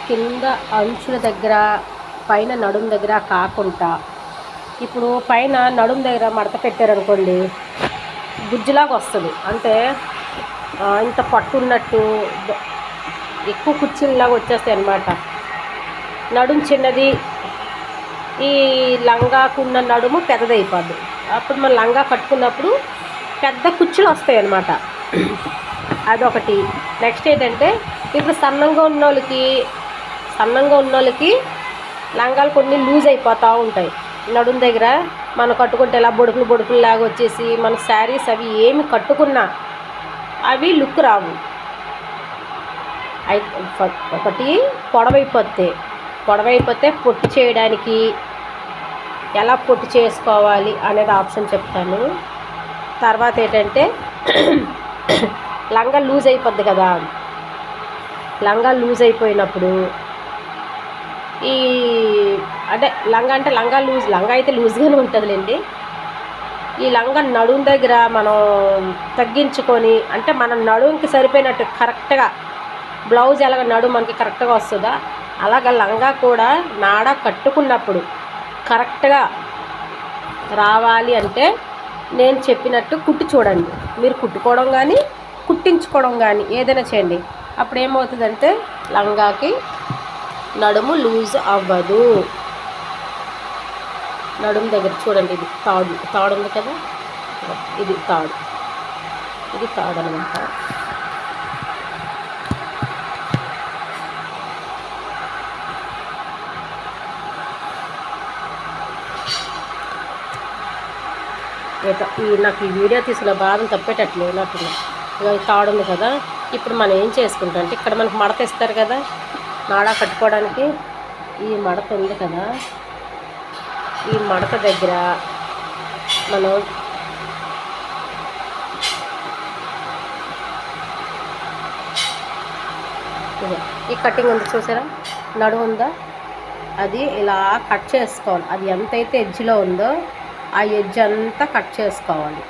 కింద అంచుల దగ్గర పైన నడుము దగ్గర కాకుండా ఇప్పుడు పైన నడుము దగ్గర మడత పెట్టారనుకోండి, గుజ్జులాగా వస్తుంది. అంటే ఇంత పట్టున్నట్టు ఎక్కువ కుర్చీలాగా వచ్చేస్తాయి అన్నమాట. నడుము చిన్నది, ఈ లంగాకున్న నడుము పెద్దదైపోద్ది. అప్పుడు మనం లంగా కట్టుకున్నప్పుడు పెద్ద కుర్చీలు వస్తాయి అన్నమాట. అదొకటి. నెక్స్ట్ ఏంటంటే ఇప్పుడు సన్నంగా ఉన్నోళ్ళకి లంగాలు కొన్ని లూజ్ అయిపోతూ ఉంటాయి. నడుము దగ్గర మనం కట్టుకుంటే ఇలా బొడుకులు లాగా వచ్చేసి మన శారీస్ అవి ఏమి కట్టుకున్నా అవి లుక్ రావు. ఒకటి పొడవైపోతే పొట్టు చేయడానికి ఎలా పొట్టు చేసుకోవాలి అనేది ఆప్షన్ చెప్తాను. తర్వాత ఏంటంటే లంగా లూజ్ అయిపోద్ది కదా, లంగా లూజ్ అయిపోయినప్పుడు అంటే లంగా అయితే లూజ్గానే ఉంటుందిలేండి. ఈ లంగా నడుము దగ్గర మనం తగ్గించుకొని, అంటే మనం నడుముకి సరిపోయినట్టు కరెక్ట్గా బ్లౌజ్ ఎలాగ నడుము మనకి కరెక్ట్గా వస్తుందా అలాగ లంగా కూడా నాడ కట్టుకున్నప్పుడు కరెక్ట్గా రావాలి అంటే నేను చెప్పినట్టు కుట్టి చూడండి. మీరు కుట్టుకోవడం కానీ కుట్టించుకోవడం కానీ ఏదైనా చేయండి. అప్పుడు ఏమవుతుందంటే లంగాకి నడుము లూజ్ అవ్వదు. నడుము దగ్గర చూడండి, ఇది తాడు ఉంది కదా, ఇది తాడు అనమాట. నాకు ఈ వీడియో తీసుకున్న బాధను తప్పేటట్లేదు నాకు. ఇక తాడు ఉంది కదా, ఇప్పుడు మనం ఏం చేసుకుంటాం అంటే ఇక్కడ మనకు మడత ఇస్తారు కదా నాడా కట్టుకోవడానికి, ఈ మడత ఉంది కదా, ఈ మడత దగ్గర మనం ఈ కటింగ్ ఉంది చూసారా, నడుము ఉందా, అది ఇలా కట్ చేసుకోవాలి. అది ఎంతైతే ఎడ్జ్లో ఉందో ఆ ఎడ్జ్ అంతా కట్ చేసుకోవాలి.